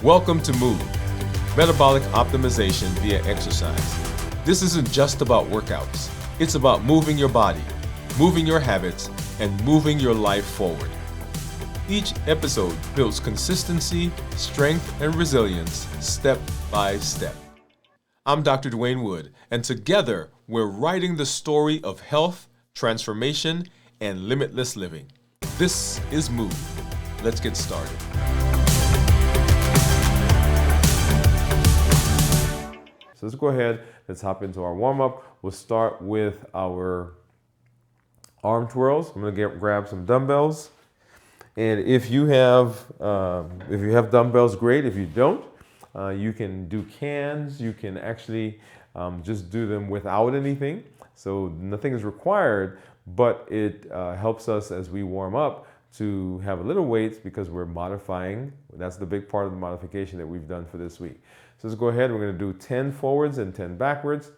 Welcome to Mood, Metabolic Optimization via Exercise. This isn't just about workouts. It's about moving your body, moving your habits, and moving your life forward. Each episode builds consistency, strength, and resilience step by step. I'm Dr. Dwain Woode, and together we're writing the story of health, transformation, and limitless living. This is Mood. Let's get started. So let's go ahead, let's hop into our warm-up. We'll start with our arm twirls. I'm gonna grab some dumbbells. And if you have dumbbells, great. If you don't, you can do cans. You can actually just do them without anything. So nothing is required, but it helps us as we warm up to have a little weights because we're modifying. That's the big part of the modification that we've done for this week. So let's go ahead. We're going to do 10 forwards and 10 backwards.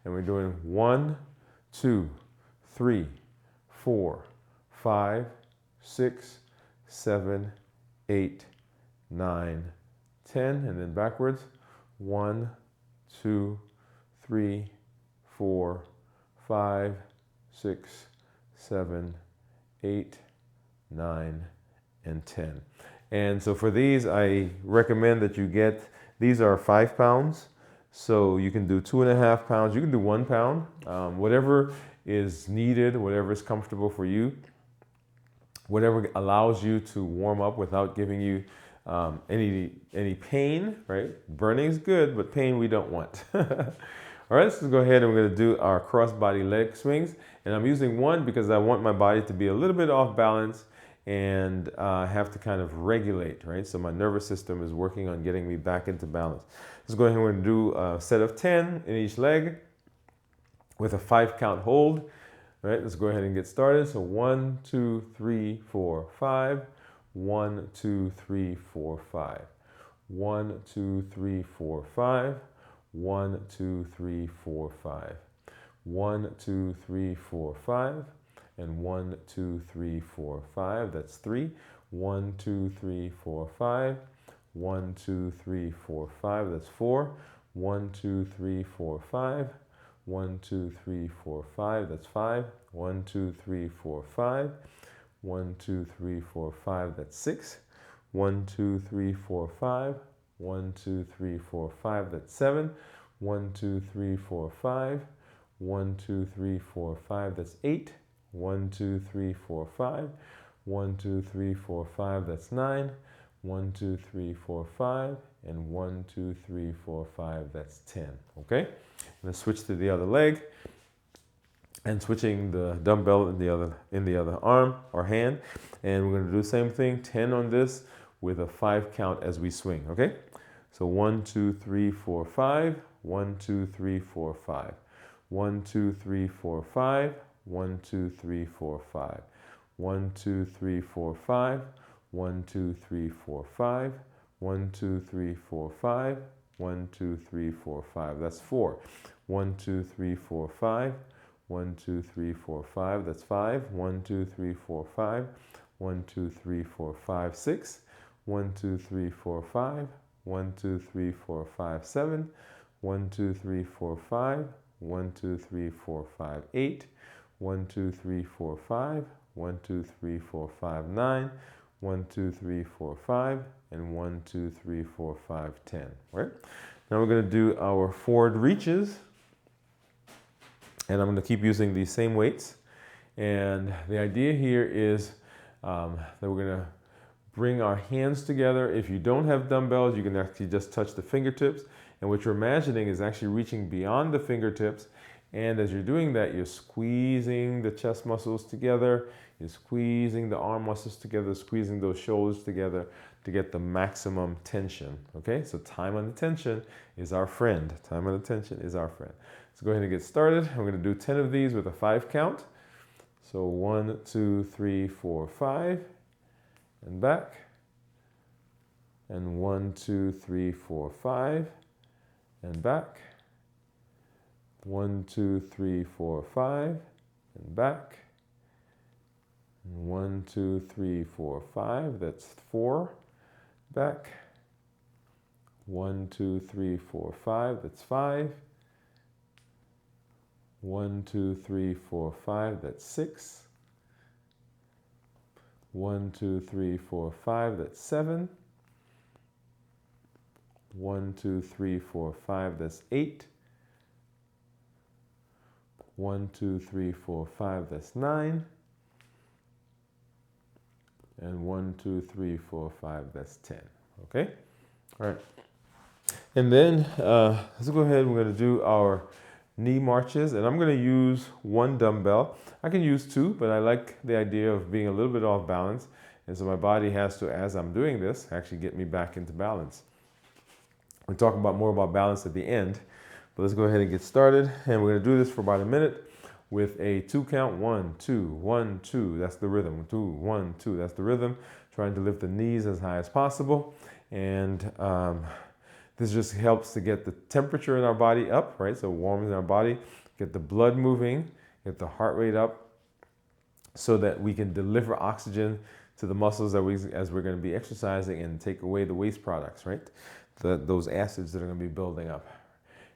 And we're doing 1, 2, 3, 4, 5, 6, 7, 8, 9, 10. And then backwards. 1, 2, 3, 4, 5, 6, 7, 8, 9, and 10. And so for these, I recommend that you get, these are 5 pounds. So you can do 2.5 pounds. You can do 1 pound, whatever is needed, whatever is comfortable for you, whatever allows you to warm up without giving you any pain, right? Burning is good, but pain we don't want. All right, let's go ahead and we're going to do our cross-body leg swings. And I'm using one because I want my body to be a little bit off balance and have to kind of regulate, right? So my nervous system is working on getting me back into balance. Let's go ahead and we're going to do a set of 10 in each leg with a 5 count hold. All right, let's go ahead and get started. So 1, 2, 3, 4, 5. 1, 2, 3, 4, 5. 1, 2, 3, 4, 5. 1, 2, 3, 4, 5. 1, 2, 3, 4, 5. And 1, 2, 3, 4, 5. That's 3. 1, 2, 3, 4, 5. 1, 2, 3, 4, 5. That's 4. 1, 2, 3, 4, 5. 1, 2, 3, 4, 5. That's 5. 1, 2, 3, 4, 5. 1, 2, 3, 4, 5. That's 6. 1, 2, 3, 4, 5. 1, 2, 3, 4, 5. That's 7. 1, 2, 3, 4, 5. 1, 2, 3, 4, 5. That's 8. 1, 2, 3, 4, 5. 1, 2, 3, 4, 5. That's 9. 1, 2, 3, 4, 5. And 1, 2, 3, 4, 5. That's 10. Okay? Let's switch to the other leg. And switching the dumbbell in the other arm or hand. And we're going to do the same thing, 10 on this with a 5 count as we swing. Okay? So 1, 2, 3, 4, 5. 1, 2, 3, 4, 5. 1, 2, 3, 4, 5. 1, 2, 3, 4, 5. 1, 2, 3, 4, 5. 1, 2, 3, 4, 5. 1, 2, 3, 4, 5. 1, 2, 3, 4, 5. That's 4. 1, 2, 3, 4, 5. 1, 2, 3, 4, 5. That's 5. 1, 2, 3, 4, 5. 1, 2, 3, 4, 5, 6. 1, 2, 3, 4, 5. 1, 2, 3, 4, 5, 7. 1, 2, 3, 4, 5. 1, 2, 3, 4, 5, 8. 1, 2, 3, 4, 5. 1, 2, 3, 4, 5, 9. 1, 2, 3, 4, 5. And 1, 2, 3, 4, 5, 10. Right? Now we're going to do our forward reaches. And I'm going to keep using these same weights. And the idea here is that we're going to bring our hands together. If you don't have dumbbells, you can actually just touch the fingertips. And what you're imagining is actually reaching beyond the fingertips. And as you're doing that, you're squeezing the chest muscles together. You're squeezing the arm muscles together, squeezing those shoulders together to get the maximum tension. Okay, so time under tension is our friend. Time under tension is our friend. Let's go ahead and get started. We're going to do 10 of these with a 5 count. So 1, 2, 3, 4, 5, and back. And 1, 2, 3, 4, 5, and back. 1, 2, 3, 4, 5, and back. 1, 2, 3, 4, 5. That's 4. Back. 1, 2, 3, 4, 5. That's 5. 1, 2, 3, 4, 5. That's 6. 1, 2, 3, 4, 5. That's 7. 1, 2, 3, 4, 5. That's 8. 1, 2, 3, 4, 5. That's 9. And 1, 2, 3, 4, 5. That's 10. Okay? All right. And then let's go ahead. We're going to do our knee marches. And I'm going to use one dumbbell. I can use two, but I like the idea of being a little bit off balance. And so my body has to, as I'm doing this, actually get me back into balance. We'll talk more about balance at the end. But let's go ahead and get started. And we're going to do this for about a minute with a 2 count. 1, 2, 1, 2. That's the rhythm. 2, 1, 2. That's the rhythm. Trying to lift the knees as high as possible. And this just helps to get the temperature in our body up, right? So it warms our body, get the blood moving, get the heart rate up so that we can deliver oxygen to the muscles as we're going to be exercising and take away the waste products, right? Those acids that are going to be building up.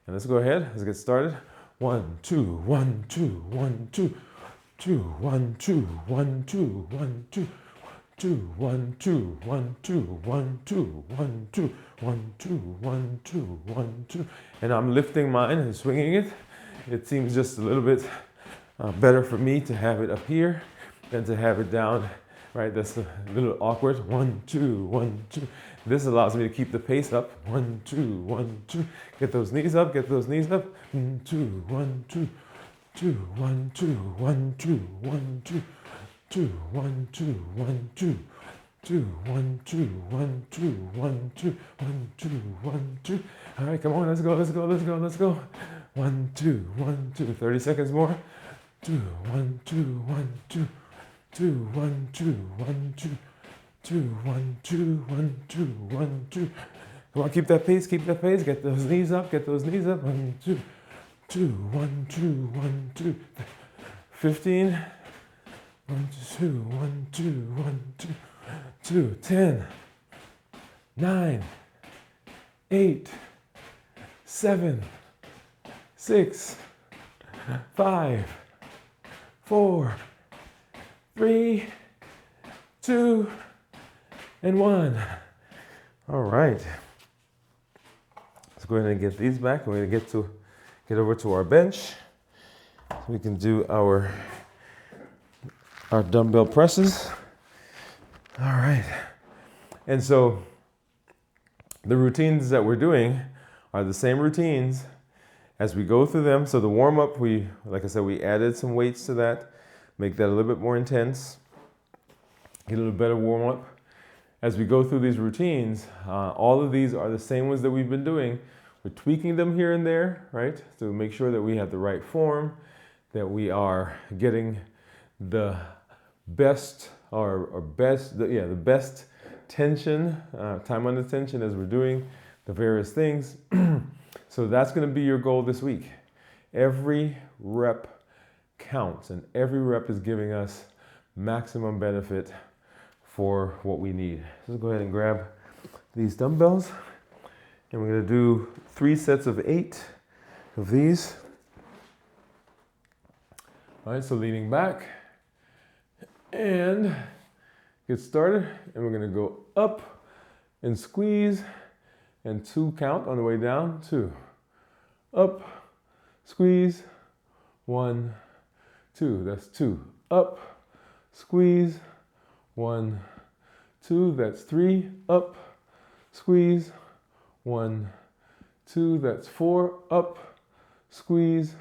And let's go ahead. Let's get started. 1, 2, 1, 2, 1, 2, 2, 1, 2, 1, 2, 1, 2, 2, 1, 2, 1, 2, 1, 2, 1, 2, 1, 2, 1, 2, 1, 2. And I'm lifting mine and swinging it. It seems just a little bit better for me to have it up here than to have it down, right? That's a little awkward. 1, 2, 1, 2. This allows me to keep the pace up. 1, 2, 1, 2. Get those knees up, get those knees up. 1, 2, 1, 2, 2, 1, 2, 1, 2, 1, 2, 2, 1, 2, 1, 2, 2, 1, 2, 1, 2, 1, 2, 1, 2, 1, 2. All right, come on, let's go, let's go, let's go, let's go. 1, 2, 1, 2. 30 seconds more. 2, 1, 2, 1, 2, 2, 1, 2, 1, 2. 2, 1, 2, 1, 2, 1, 2. Come on, keep that pace, keep that pace. Get those knees up, get those knees up. 1, 2, 2, 1, 2, 1, 2. 15. 1, 2, 1, 2, 1, 2, 2, 10, 9, 8, 7, 6, 5, 4, 3, 2, and 1. All right. Let's go ahead and get these back. We're going to get over to our bench. So we can do our dumbbell presses. All right. And so the routines that we're doing are the same routines as we go through them. So the warm-up, like I said, we added some weights to that, make that a little bit more intense, get a little better warm-up. As we go through these routines, all of these are the same ones that we've been doing. We're tweaking them here and there, right? To make sure that we have the right form, that we are getting the best the best tension, time under tension as we're doing the various things. So that's going to be your goal this week. Every rep counts, and every rep is giving us maximum benefit for what we need. So let's go ahead and grab these dumbbells, and we're going to do 3 sets of 8 of these. All right, so leaning back and get started, and we're going to go up and squeeze and 2 count on the way down. 2 up, squeeze, 1, 2. That's 2 up, squeeze, 1, 2. That's 3 up, squeeze, 1, 2. That's 4 up, squeeze,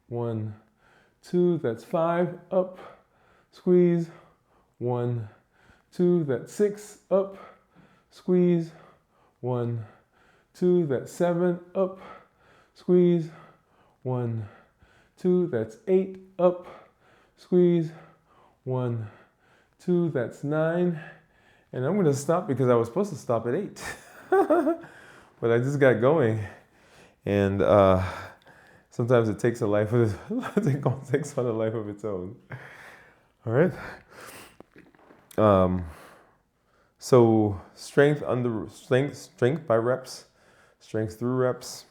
1, 2. That's 5 up, squeeze, 1, 2. That's 6 up, squeeze, 1, 2. That's 7 up, squeeze, 1, 2. That's 8 up, squeeze, 1, 2. That's 9. And I'm going to stop because I was supposed to stop at 8. But I just got going. And sometimes it takes a life of it takes on a life of its own. All right. So strength by reps. strength through reps.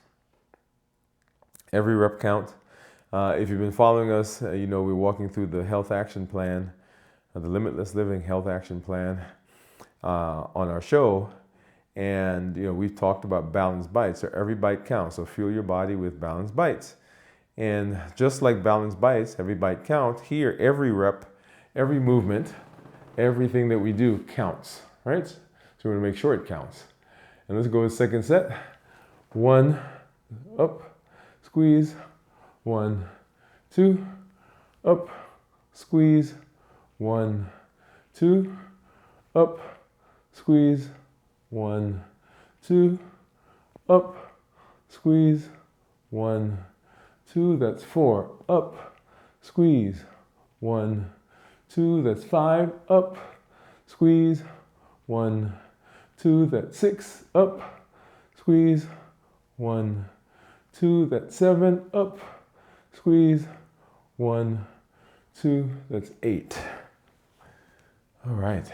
Every rep count. If you've been following us, you know we're walking through the health action plan, the Limitless Living Health Action Plan on our show. And you know we've talked about balanced bites. So every bite counts. So fuel your body with balanced bites. And just like balanced bites, every bite counts. Here, every rep, every movement, everything that we do counts, right? So we want to make sure it counts. And let's go with second set. 1, up, squeeze. 1, 2, up, squeeze. 1, 2, up, squeeze. 1, 2, up, squeeze. 1, 2, that's 4, up, squeeze. 1, 2, that's 5, up, squeeze. 1, 2, that's 6, up, squeeze. 1, 2, that's 7, up, squeeze. 1, 2, that's 8. All right.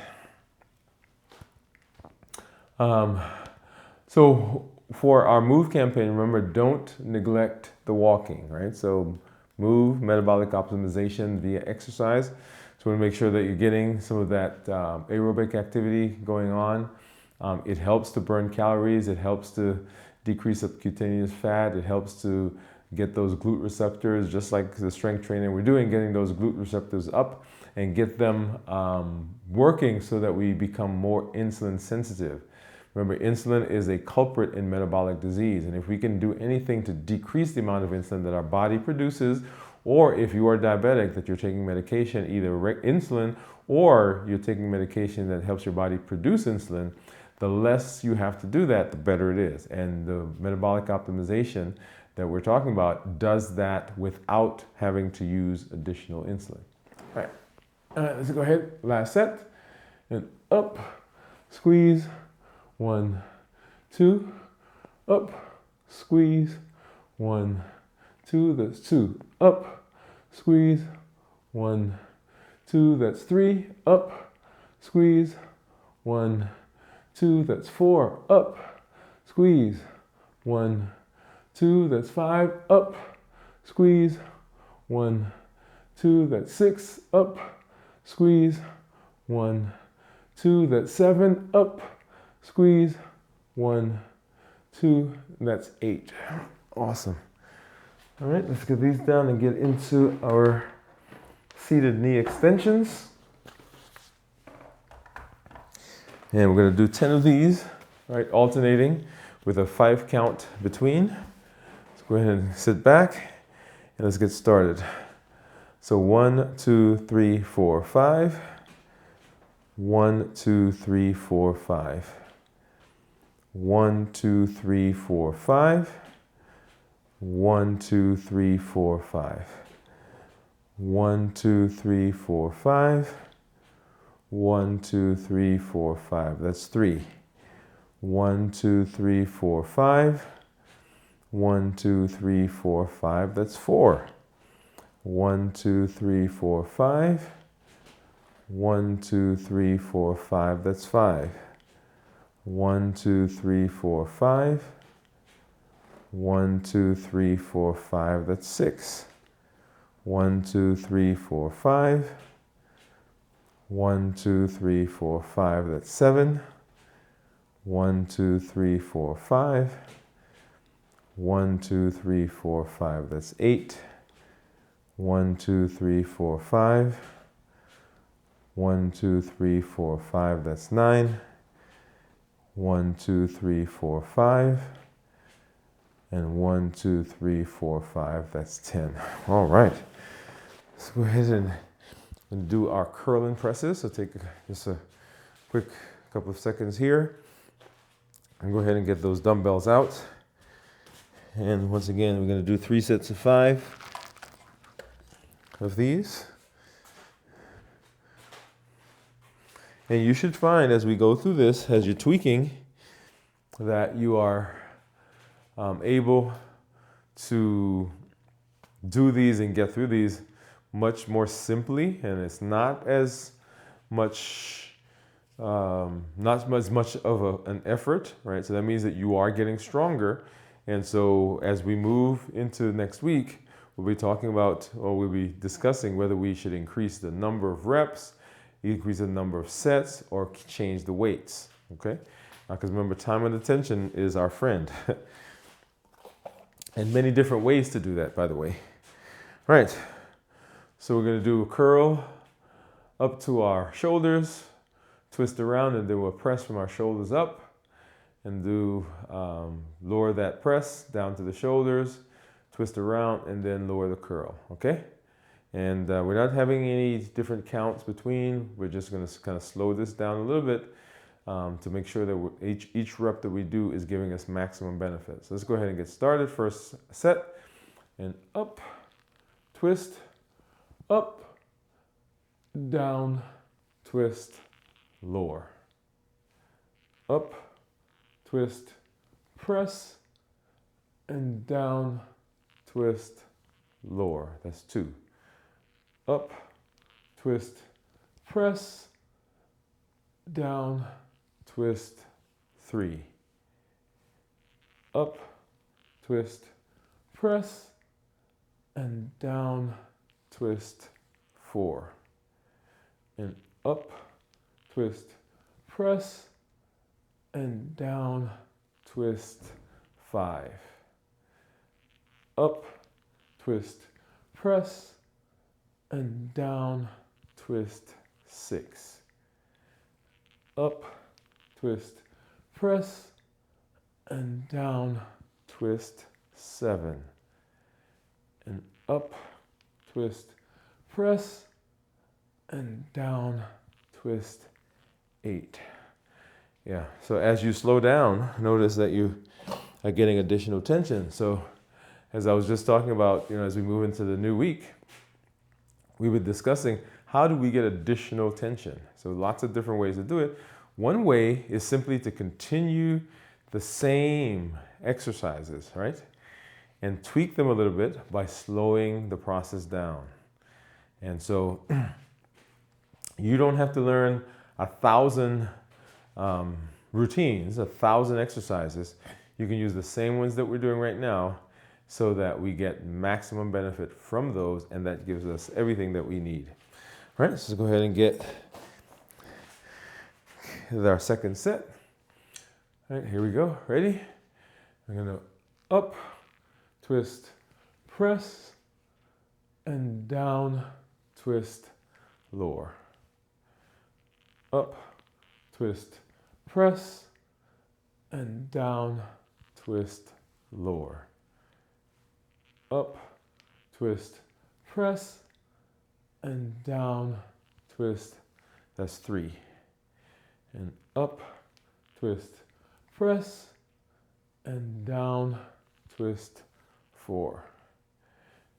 So for our move campaign, remember, don't neglect the walking, right? So move, metabolic optimization via exercise. So we want to make sure that you're getting some of that aerobic activity going on. It helps to burn calories. It helps to decrease subcutaneous fat. It helps to get those glute receptors, just like the strength training we're doing, getting those glute receptors up and get them working so that we become more insulin sensitive. Remember, insulin is a culprit in metabolic disease, and if we can do anything to decrease the amount of insulin that our body produces, or if you are diabetic, that you're taking medication, either insulin or you're taking medication that helps your body produce insulin, the less you have to do that, the better it is. And the metabolic optimization that we're talking about does that without having to use additional insulin. All right, let's go ahead, last set, and up, squeeze. 1, 2, up, squeeze. 1, 2, that's 2, up, squeeze. 1, 2, that's 3, up, squeeze. 1, 2, that's 4, up, squeeze. 1, 2, that's 5, up, squeeze. 1, 2, that's 6, up, squeeze. 1, 2, that's 7, up, squeeze. 1, 2, that's 8. Awesome. All right, let's get these down and get into our seated knee extensions. And we're going to do 10 of these, right, alternating with a 5 count between. Let's go ahead and sit back and let's get started. So 1, 2, 3, 4, 5. 1, 2, 3, 4, 5. 1, 2, 3, 4, 5. 1, 2, 3, 4, 5. 1, 2, 3, 4, 5. 1, 2, 3, 4, 5. That's 3. 1, 2, 3, 4, 5. 1, 2, 3, 4, 5. That's 4. 1, 2, 3, 4, 5. 1, 2, 3, 4, 5. That's 5. 1, 2, 3, 4, 5. 1, 2, 3, 4, 5. That's 6. 1, 2, 3, 4, 5. 1, 2, 3, 4, 5. That's 7. 1, 2, 3, 4, 5. 1, 2, 3, 4, 5. That's 8. 1, 2, 3, 4, 5. 1, 2, 3, 4, 5. That's 9. 1, 2, 3, 4, 5. And 1, 2, 3, 4, 5. That's 10. All right. Let's go ahead and do our curling presses. So take just a quick couple of seconds here. And go ahead and get those dumbbells out. And once again, we're going to do 3 sets of 5 of these. And you should find as we go through this, as you're tweaking, that you are able to do these and get through these much more simply, and it's not as much not as much of an effort, right? So that means that you are getting stronger. And so as we move into next week, we'll be talking about, or we'll be discussing whether we should increase the number of reps, increase the number of sets, or change the weights, okay? Because remember, time and attention is our friend. And many different ways to do that, by the way. All right, so we're gonna do a curl up to our shoulders, twist around, and then we'll press from our shoulders up and do lower that press down to the shoulders, twist around, and then lower the curl, okay? And we're not having any different counts between. We're just gonna kind of slow this down a little bit to make sure that each rep that we do is giving us maximum benefit. So let's go ahead and get started. First set, and up, twist, up, down, twist, lower, up, twist, press, and down, twist, lower. That's 2. Up, twist, press, down, twist, 3. Up, twist, press, and down, twist, 4. And up, twist, press, and down, twist, 5. Up, twist, press, and down, twist, 6. Up, twist, press, and down, twist, 7. And up, twist, press, and down, twist, 8. Yeah, so as you slow down, notice that you are getting additional tension. So as I was just talking about, as we move into the new week, we were discussing how do we get additional tension. So lots of different ways to do it. One way is simply to continue the same exercises, right? And tweak them a little bit by slowing the process down. And so you don't have to learn 1,000 routines, 1,000 exercises. You can use the same ones that we're doing right now so that we get maximum benefit from those, and that gives us everything that we need. All right, so let's go ahead and get our second set. All right, here we go. Ready? I'm gonna up, twist, press, and down, twist, lower. Up, twist, press, and down, twist, lower. Up, twist, press, and down, twist, that's 3. And up, twist, press, and down, twist, 4.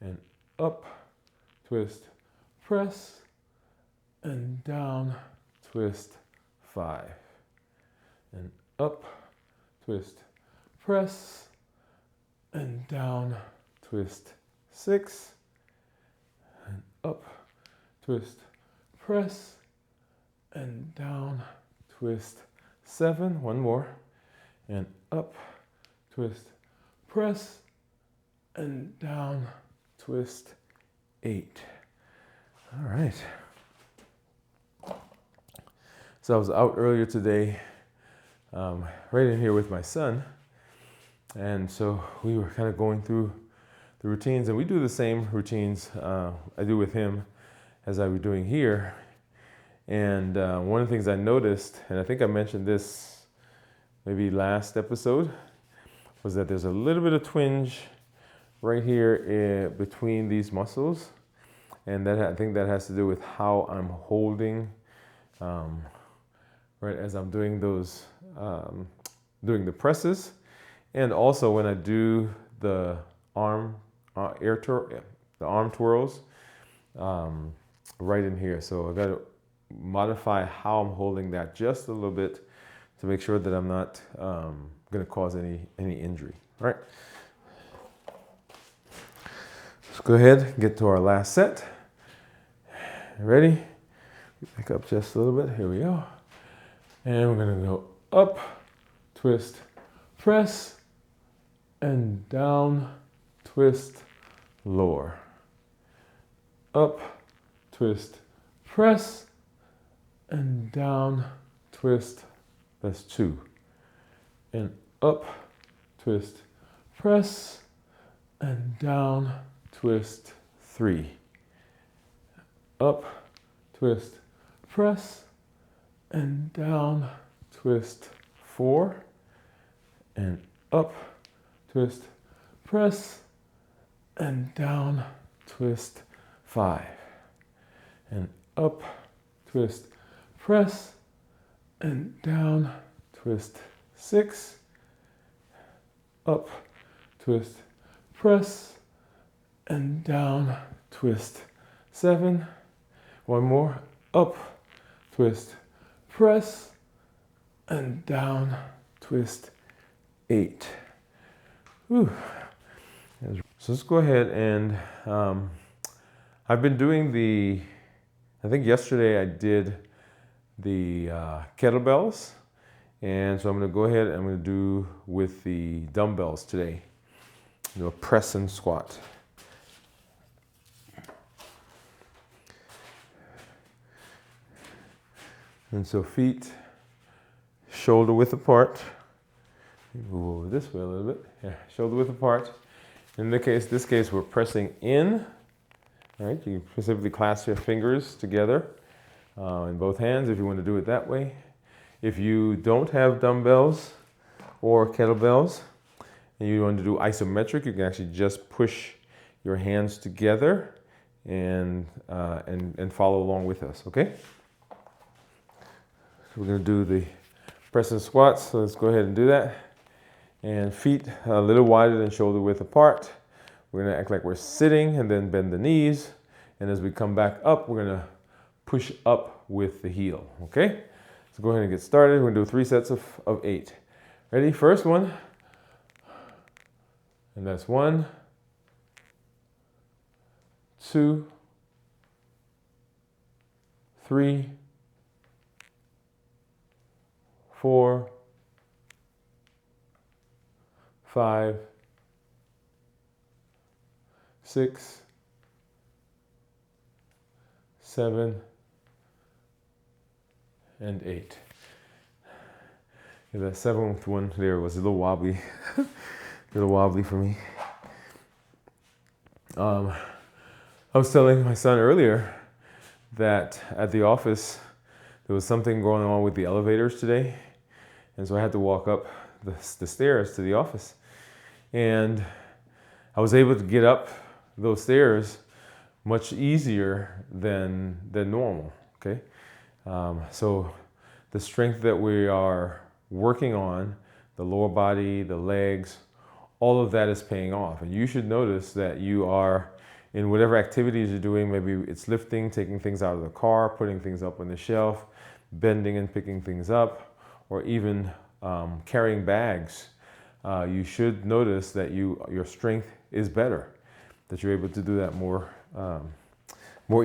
And up, twist, press, and down, twist, 5. And up, twist, press, and down, twist, 6. And up, twist, press, and down, twist, 7. One more. And up, twist, press, and down, twist, 8. All right. So I was out earlier today, right in here with my son. And so we were kind of going through the routines, and we do the same routines I do with him as I was doing here. And one of the things I noticed, and I think I mentioned this maybe last episode, was that there's a little bit of twinge right here between these muscles. And that I think that has to do with how I'm holding, right, as I'm doing those, doing the presses. And also when I do the arm twirls, right in here. So I got to modify how I'm holding that just a little bit to make sure that I'm not going to cause any injury. All right. Let's go ahead and get to our last set. Ready? Back up just a little bit. Here we go. And we're gonna go up, twist, press, and down, twist, lower. Up, twist, press, and down, twist, that's 2. And up, twist, press, and down, twist, 3. Up, twist, press, and down, twist, 4. And up, twist, press, and down, twist, 5. And up, twist, press, and down, twist, 6. Up, twist, press, and down, twist, 7. One more. Up, twist, press, and down, twist, 8. Whew. So let's go ahead and I've been doing I think yesterday I did the kettlebells, and so I'm going to go ahead and I'm going to do with the dumbbells today. Do a press and squat. And so feet shoulder width apart. Move over this way a little bit. Yeah, shoulder width apart. In this case, we're pressing in. All right, you can specifically clasp your fingers together in both hands if you want to do it that way. If you don't have dumbbells or kettlebells and you want to do isometric, you can actually just push your hands together and follow along with us, okay? So we're going to do the press and squats, so let's go ahead and do that. And feet a little wider than shoulder width apart. We're going to act like we're sitting and then bend the knees. And as we come back up, we're going to push up with the heel, okay? So go ahead and get started. We're going to do 3 sets of 8. Ready? First one. And that's 1, 2, 3, 4, 5, 6, 7, and 8. Yeah, that 7th one there was a little wobbly, for me. I was telling my son earlier that at the office there was something going on with the elevators today, and so I had to walk up the stairs to the office, and I was able to get up those stairs much easier than normal, okay? So the strength that we are working on, the lower body, the legs, all of that is paying off. And you should notice that you are, in whatever activities you're doing, maybe it's lifting, taking things out of the car, putting things up on the shelf, bending and picking things up, or even carrying bags, you should notice that your strength is better, that you're able to do that more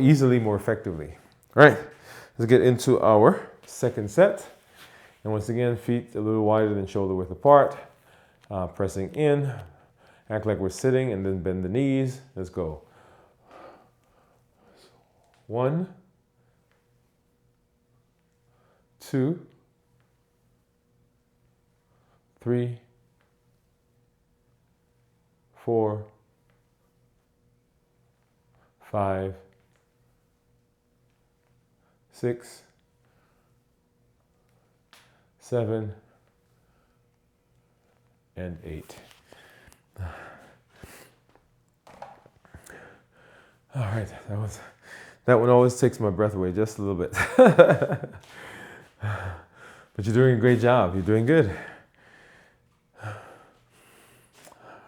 easily, more effectively. All right, let's get into our second set. And once again, feet a little wider than shoulder width apart, pressing in, act like we're sitting, and then bend the knees. Let's go. 1, 2, 3, 4, 5, 6, 7, and 8. All right, that one always takes my breath away just a little bit. But you're doing a great job. You're doing good. All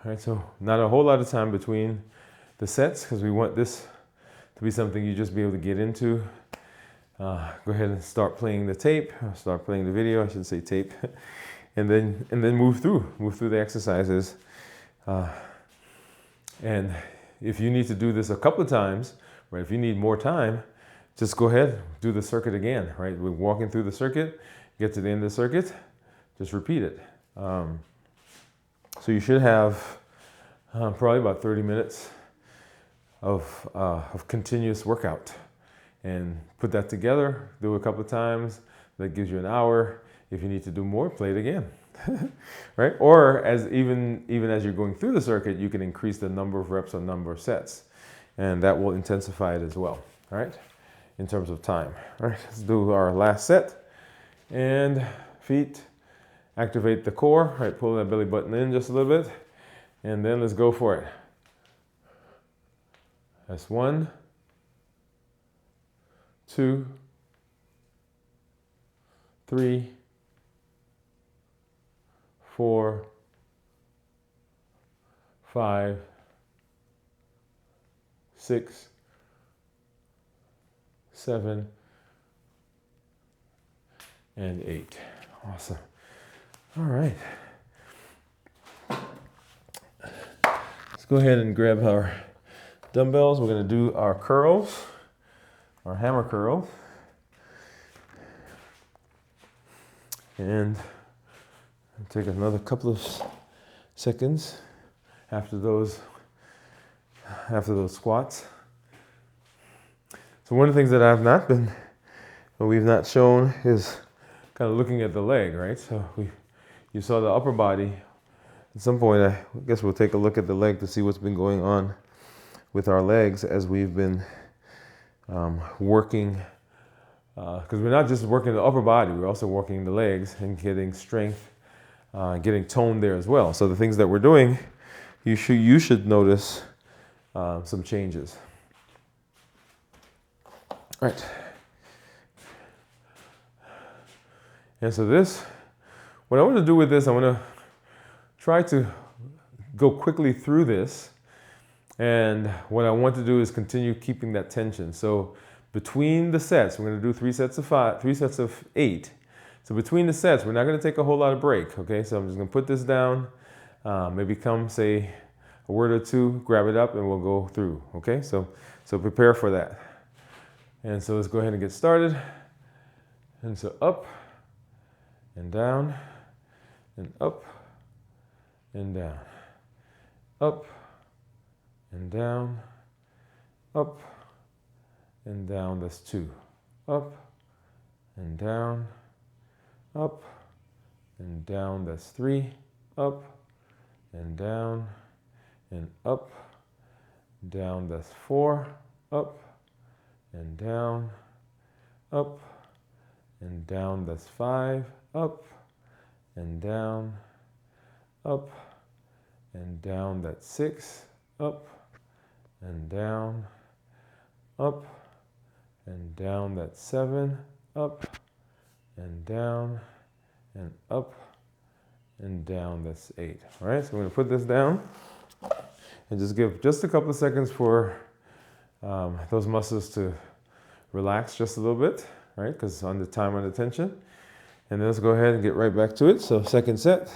right, so not a whole lot of time between the sets because we want this to be something you just be able to get into. Go ahead and start playing the tape, start playing the video, I should say tape, and then move through the exercises. And if you need to do this a couple of times, right, if you need more time, just go ahead, do the circuit again, right? We're walking through the circuit, get to the end of the circuit, just repeat it. So you should have probably about 30 minutes of continuous workout, and put that together, do it a couple of times. That gives you an hour. If you need to do more, play it again. Right? Or even as you're going through the circuit, you can increase the number of reps or number of sets, and that will intensify it as well. All right, in terms of time. All right, let's do our last set. And feet, activate the core. All right, pull that belly button in just a little bit, and then let's go for it. That's 1, 2, 3, 4, 5, 6, 7, and 8. Awesome. All right. Let's go ahead and grab our dumbbells. We're going to do our curls, our hammer curls. And take another couple of seconds after those squats. So one of the things that we've not shown is kind of looking at the leg, right? So you saw the upper body. At some point, I guess we'll take a look at the leg to see what's been going on with our legs as we've been working. Because we're not just working the upper body, we're also working the legs and getting strength, getting tone there as well. So the things that we're doing, you should notice some changes. All right. And so what I want to do with this, I want to try to go quickly through this. And what I want to do is continue keeping that tension. So between the sets, we're going to do 3 sets of 8. So between the sets, we're not going to take a whole lot of break. Okay, so I'm just going to put this down, maybe come say a word or two, grab it up, and we'll go through. Okay, so prepare for that. And so let's go ahead and get started. And so up and down and up and down, up and down, up and down. That's 2. Up and down, up and down. That's 3. Up and down and up, down. That's 4. Up and down, up and down. That's 5. Up and down, up and down. That's 6. Up and down, up and down. That's 7. Up and down and up and down. That's 8. All right, so we're going to put this down and just give just a couple of seconds for those muscles to relax just a little bit, right? Because under time, under tension. And then let's go ahead and get right back to it. So second set.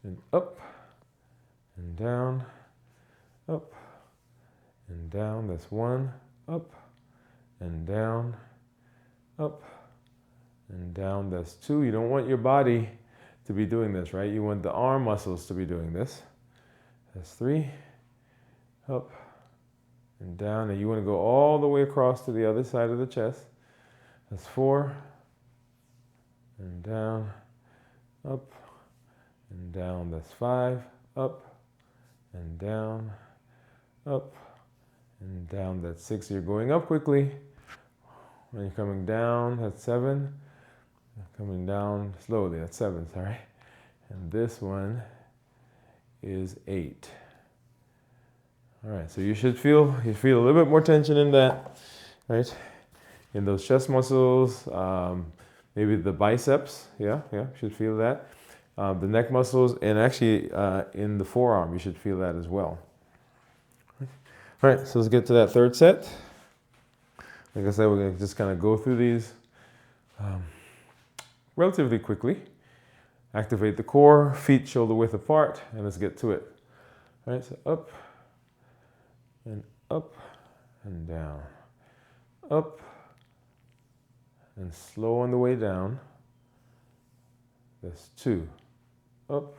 And up and down, up and down. That's 1. Up and down, up and down. That's 2. You don't want your body to be doing this, right? You want the arm muscles to be doing this. That's 3. Up and down. And you want to go all the way across to the other side of the chest. That's 4. And down, up and down. That's 5. Up and down, up and down. That's 6. You're going up quickly. When you're coming down, that's 7. Coming down slowly, that's 7, sorry. And this one is 8. All right, so you feel a little bit more tension in that, right? In those chest muscles, maybe the biceps, yeah, you should feel that. The neck muscles, and actually in the forearm, you should feel that as well. All right, so let's get to that third set. Like I said, we're going to just kind of go through these relatively quickly. Activate the core, feet shoulder width apart, and let's get to it. All right, so up and down, up and slow on the way down. That's 2. Up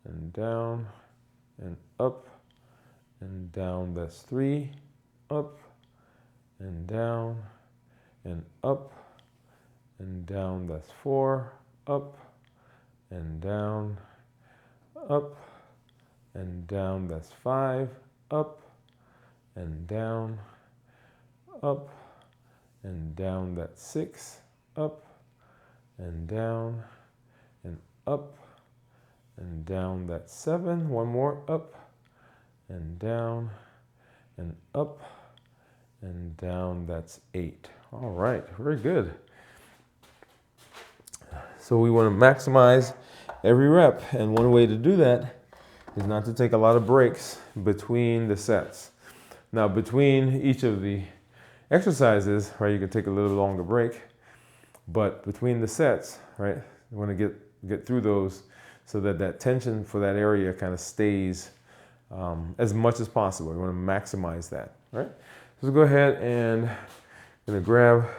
and down and up and down. That's 3. Up and down and up and down. That's 4. Up and down, up and down. That's 5. Up and down, up and down. That's 6. Up and down and up and down. That's 7. One more. Up and down and up and down. That's 8. All right, very good. So we want to maximize every rep, and one way to do that is not to take a lot of breaks between the sets. Now, between each of the exercises, right, you can take a little longer break, but between the sets, right, you want to get through those so that that tension for that area kind of stays as much as possible. You want to maximize that, right? So let's go ahead and I'm going to grab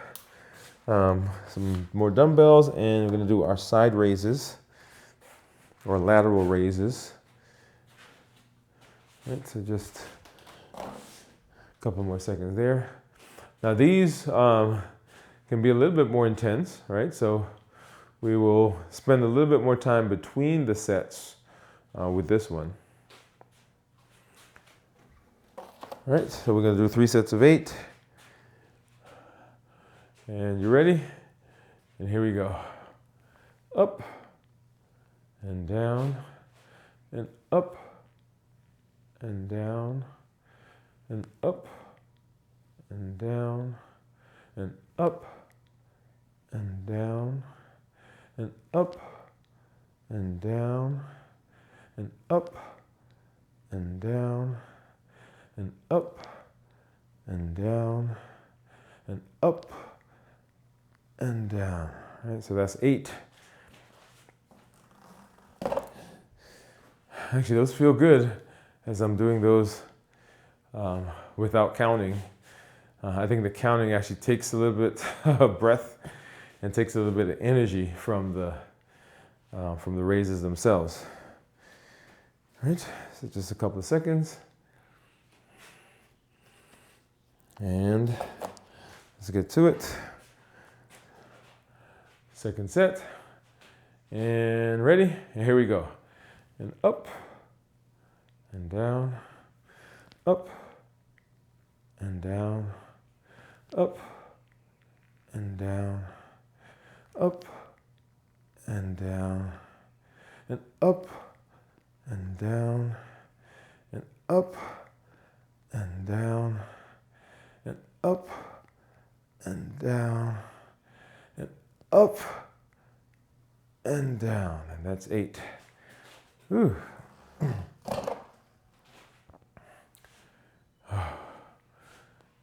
some more dumbbells, and we're going to do our side raises or lateral raises. Right, so just a couple more seconds there. Now these can be a little bit more intense, right? So we will spend a little bit more time between the sets with this one. All right, so we're going to do 3 sets of 8. And you ready? And here we go. Up and down and up and down and up and down and up and down and up and down and up and down and up and down and up and down. All right, so that's 8. Actually, those feel good as I'm doing those without counting. I think the counting actually takes a little bit of breath and takes a little bit of energy from the raises themselves. All right, so just a couple of seconds. And let's get to it. Second set, and ready, and here we go. And up, and down, up, and down, up, and down, up, and down, and up, and down, and up, and down, and up, and down, and up and down, and that's 8. Whew.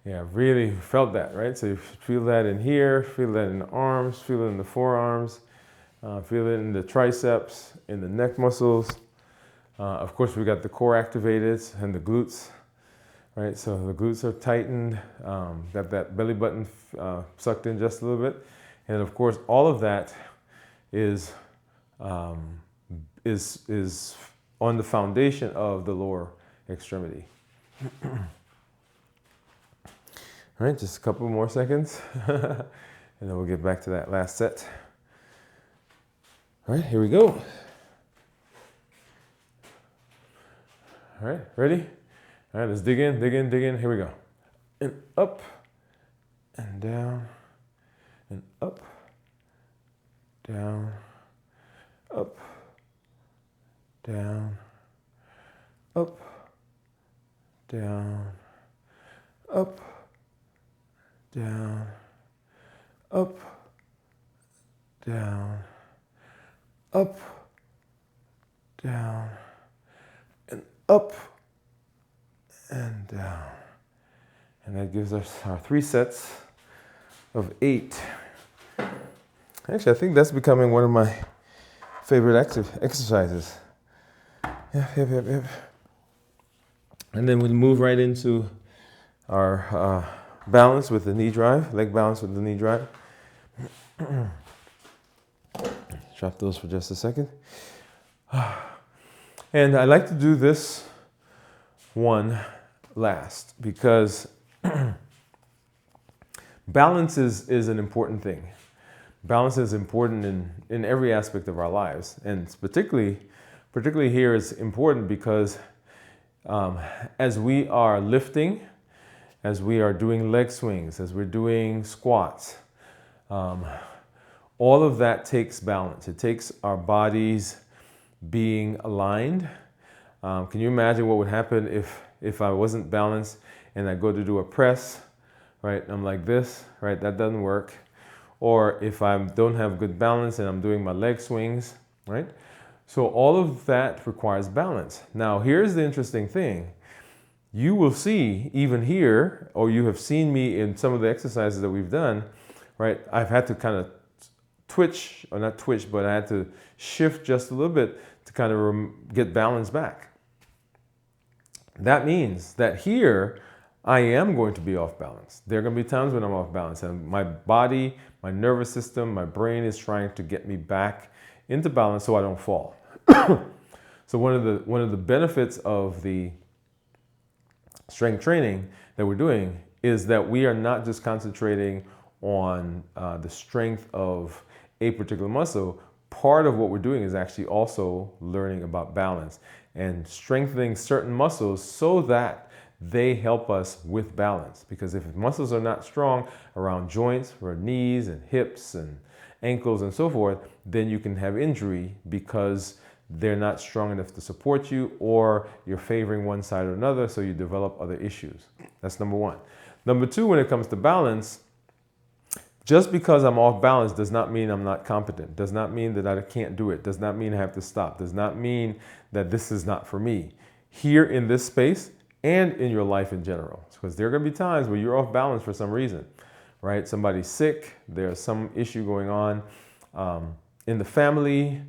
Yeah, really felt that, right? So you feel that in here, feel that in the arms, feel it in the forearms, feel it in the triceps, in the neck muscles. Of course, we got the core activated and the glutes, right? So the glutes are tightened, got that belly button sucked in just a little bit. And of course, all of that is on the foundation of the lower extremity. All right, just a couple more seconds, and then we'll get back to that last set. All right, here we go. All right, ready? All right, let's dig in, dig in, dig in. Here we go. And up, and down, and up, down, up, down, up, down, up, down, up, down, up, down, and up, and down. And that gives us our 3 sets of 8. Actually, I think that's becoming one of my favorite exercises. Yep. And then we move right into our balance with the knee drive, leg balance with the knee drive. Drop those for just a second. And I like to do this one last because balance is an important thing. Balance is important in every aspect of our lives. And particularly here is important because as we are lifting, as we are doing leg swings, as we're doing squats, all of that takes balance. It takes our bodies being aligned. Can you imagine what would happen if I wasn't balanced and I go to do a press, right? I'm like this, right? That doesn't work. Or if I don't have good balance and I'm doing my leg swings, right? So all of that requires balance. Now, here's the interesting thing. You will see even here, or you have seen me in some of the exercises that we've done, right? I've had to kind of twitch, or not twitch, but I had to shift just a little bit to kind of get balance back. That means that here, I am going to be off balance. There are going to be times when I'm off balance, and my body, my nervous system, my brain is trying to get me back into balance so I don't fall. So one of the benefits of the strength training that we're doing is that we are not just concentrating on the strength of a particular muscle. Part of what we're doing is actually also learning about balance and strengthening certain muscles so that they help us with balance. Because if muscles are not strong around joints or knees and hips and ankles and so forth, then you can have injury because they're not strong enough to support you, or you're favoring one side or another, so you develop other issues. That's number one. Number two, when it comes to balance, just because I'm off balance does not mean I'm not competent, does not mean that I can't do it, does not mean I have to stop, does not mean that this is not for me. Here in this space and in your life in general, because there are going to be times where you're off balance for some reason, right? Somebody's sick, there's some issue going on in the family,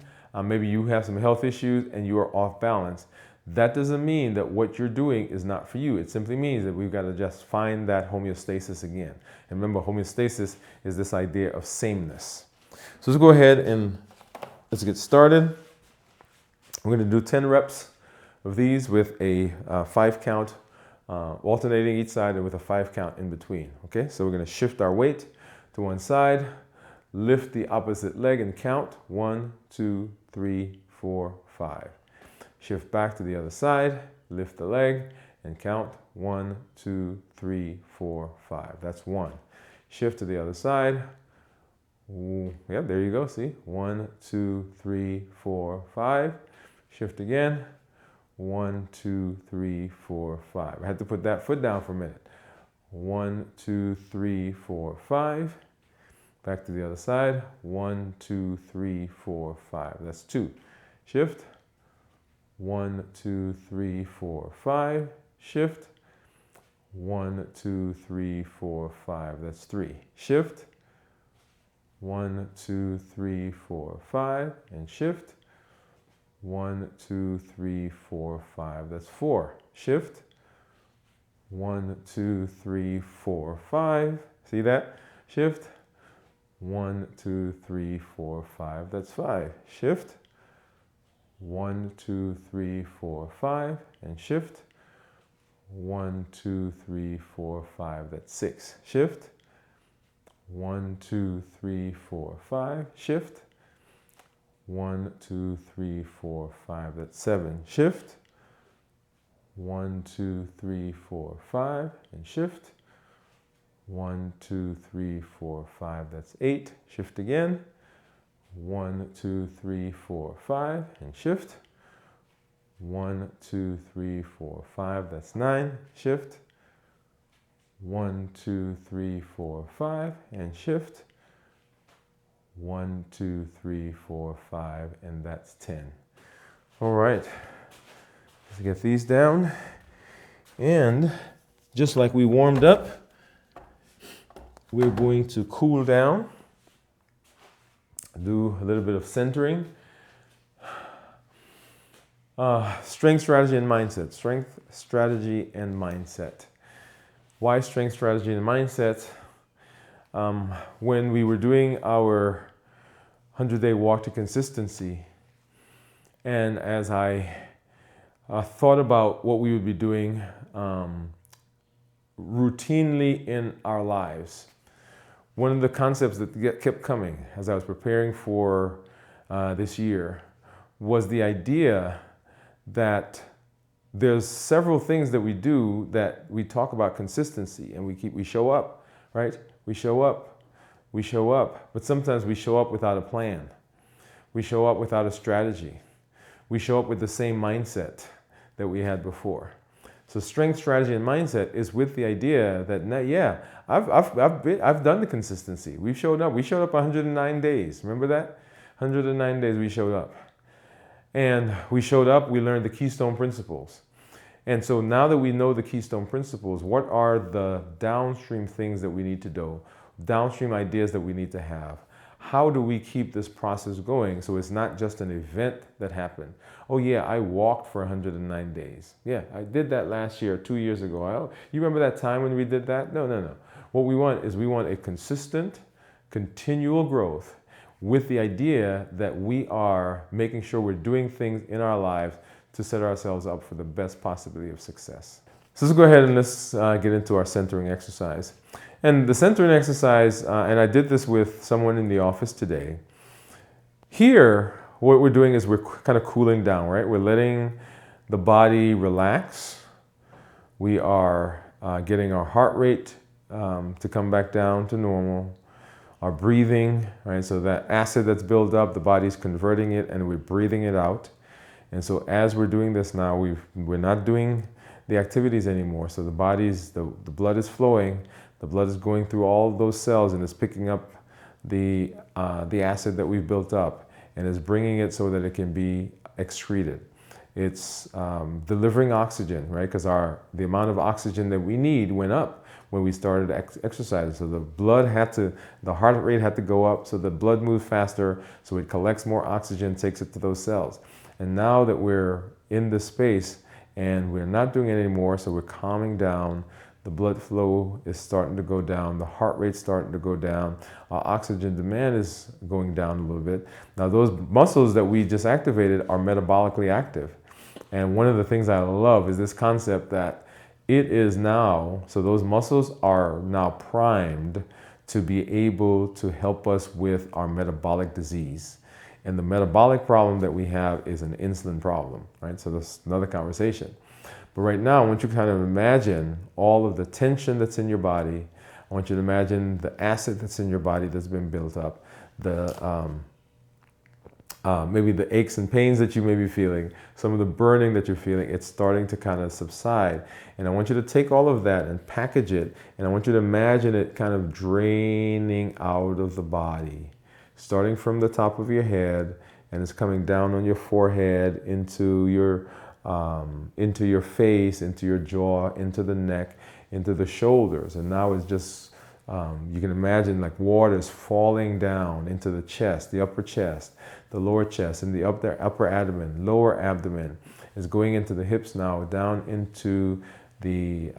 maybe you have some health issues and you are off balance. That doesn't mean that what you're doing is not for you. It simply means that we've got to just find that homeostasis again. And remember, homeostasis is this idea of sameness. So let's go ahead and let's get started. We're going to do 10 reps of these with a 5 count, alternating each side and with a 5 count in between. Okay, so we're going to shift our weight to one side, lift the opposite leg and count 1, 2, 3, 4, 5. Shift back to the other side, lift the leg and count 1, 2, 3, 4, 5. That's 1. Shift to the other side. Ooh, yeah, there you go. See, 1, 2, 3, 4, 5. Shift again. 1, 2, 3, 4, 5. I had to put that foot down for a minute. 1, 2, 3, 4, 5. Back to the other side. 1, 2, 3, 4, 5. That's 2. Shift. 1, 2, 3, 4, 5. Shift. 1, 2, 3, 4, 5. That's 3. Shift. 1, 2, 3, 4, 5. And shift. 1, 2, 3, 4, 5. That's 4. Shift. 1, 2, 3, 4, 5. See that? Shift. 1, 2, 3, 4, 5. That's 5. Shift. 1, 2, 3, 4, 5. And shift. 1, 2, 3, 4, 5. That's 6. Shift. 1, 2, 3, 4, 5. Shift. 1, 2, 3, 4, 5. That's 7. Shift. 1, 2, 3, 4, 5. And shift. 1, 2, 3, 4, 5. That's 8. Shift again. 1, 2, 3, 4, 5. And shift. 1, 2, 3, 4, 5. That's 9. Shift. 1, 2, 3, 4, 5. And shift. 1, 2, 3, 4, 5. And that's 10. All right. Let's get these down. And just like we warmed up, we're going to cool down, do a little bit of centering. Strength, strategy, and mindset. Strength, strategy, and mindset. Why strength, strategy, and mindset? when we were doing our 100-day walk to consistency, and as I thought about what we would be doing routinely in our lives, one of the concepts that kept coming as I was preparing for this year was the idea that there's several things that we do that we talk about consistency, and we show up, right? We show up, but sometimes we show up without a plan. We show up without a strategy. We show up with the same mindset that we had before. So strength, strategy, and mindset is with the idea that, yeah, I've done the consistency. We showed up 109 days. Remember that? 109 days we showed up. And we showed up, we learned the keystone principles. And so now that we know the keystone principles, what are the downstream things that we need to do? Downstream ideas that we need to have? How do we keep this process going so it's not just an event that happened? Oh yeah, I walked for 109 days. Yeah, I did that last year, 2 years ago. Oh, you remember that time when we did that? No. What we want is a consistent, continual growth with the idea that we are making sure we're doing things in our lives to set ourselves up for the best possibility of success. So let's go ahead and let's get into our centering exercise. And the centering exercise, and I did this with someone in the office today. Here, what we're doing is we're kind of cooling down, right? We're letting the body relax. We are getting our heart rate to come back down to normal. Our breathing, right? So that acid that's built up, the body's converting it and we're breathing it out. And so as we're doing this now, we're not doing the activities anymore. So the blood is flowing, the blood is going through all those cells and it's picking up the acid that we've built up and is bringing it so that it can be excreted. It's delivering oxygen, right? Because the amount of oxygen that we need went up when we started exercising. So the heart rate had to go up so the blood moves faster, so it collects more oxygen, takes it to those cells. And now that we're in this space and we're not doing it anymore, so we're calming down, the blood flow is starting to go down, the heart rate's starting to go down, our oxygen demand is going down a little bit. Now those muscles that we just activated are metabolically active. And one of the things I love is this concept that it is now, so those muscles are now primed to be able to help us with our metabolic disease. And the metabolic problem that we have is an insulin problem, right? So that's another conversation. But right now, I want you to kind of imagine all of the tension that's in your body. I want you to imagine the acid that's in your body that's been built up, maybe the aches and pains that you may be feeling, some of the burning that you're feeling, it's starting to kind of subside. And I want you to take all of that and package it, and I want you to imagine it kind of draining out of the body, starting from the top of your head, and it's coming down on your forehead, into your face, into your jaw, into the neck, into the shoulders. And now it's just, you can imagine like water's falling down into the chest, the upper chest, the lower chest, and the upper abdomen, lower abdomen is going into the hips now, down into the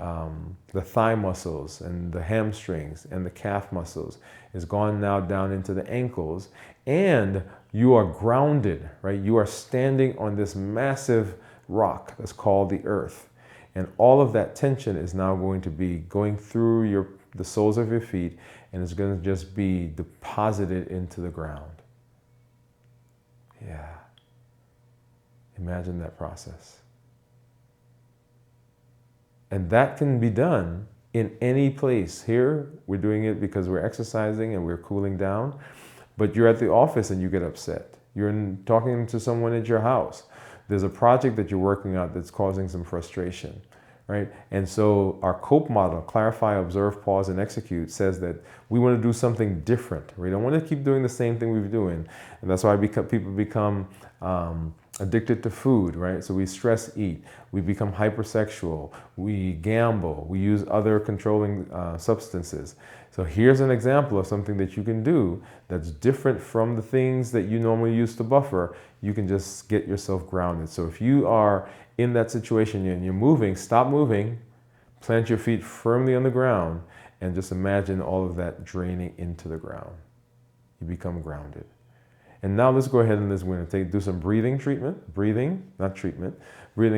thigh muscles and the hamstrings and the calf muscles. Is gone now down into the ankles, and you are grounded, right? You are standing on this massive rock that's called the earth. And all of that tension is now going to be going through the soles of your feet, and it's going to just be deposited into the ground. Yeah. Imagine that process. And that can be done in any place. Here, we're doing it because we're exercising and we're cooling down, but you're at the office and you get upset. You're talking to someone at your house. There's a project that you're working on that's causing some frustration, right? And so our COPE model, clarify, observe, pause, and execute, says that we want to do something different. We don't want to keep doing the same thing we've been doing. And that's why people become addicted to food, right? So we stress eat, we become hypersexual, we gamble, we use other controlling substances. So here's an example of something that you can do that's different from the things that you normally use to buffer. You can just get yourself grounded. So if you are in that situation and you're moving, stop moving, plant your feet firmly on the ground, and just imagine all of that draining into the ground. You become grounded. And now let's go ahead and we're going to do some breathing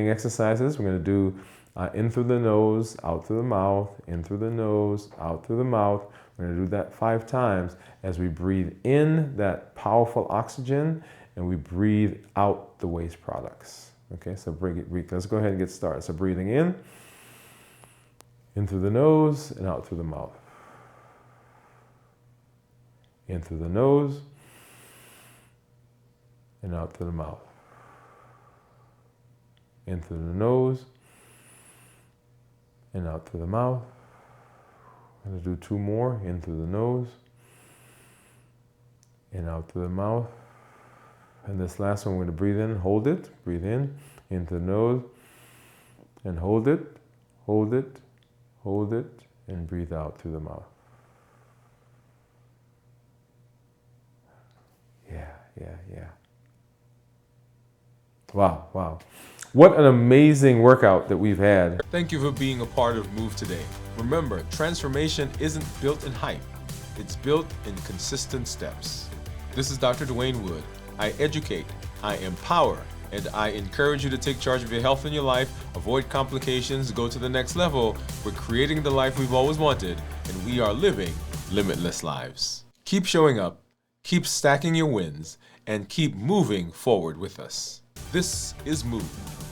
exercises. We're going to do in through the nose, out through the mouth, in through the nose, out through the mouth. We're going to do that 5 times as we breathe in that powerful oxygen and we breathe out the waste products. Okay, so let's go ahead and get started. So breathing in through the nose and out through the mouth. In through the nose and out through the mouth. In through the nose and out through the mouth. I'm going to do 2 more. In through the nose and out through the mouth. And this last one, we're going to breathe in, hold it, breathe in through the nose, and hold it, hold it, hold it, and breathe out through the mouth. Yeah. Wow. What an amazing workout that we've had. Thank you for being a part of Move Today. Remember, transformation isn't built in hype. It's built in consistent steps. This is Dr. Dwain Woode. I educate, I empower, and I encourage you to take charge of your health and your life, avoid complications, go to the next level. We're creating the life we've always wanted, and we are living limitless lives. Keep showing up, keep stacking your wins, and keep moving forward with us. This is Move.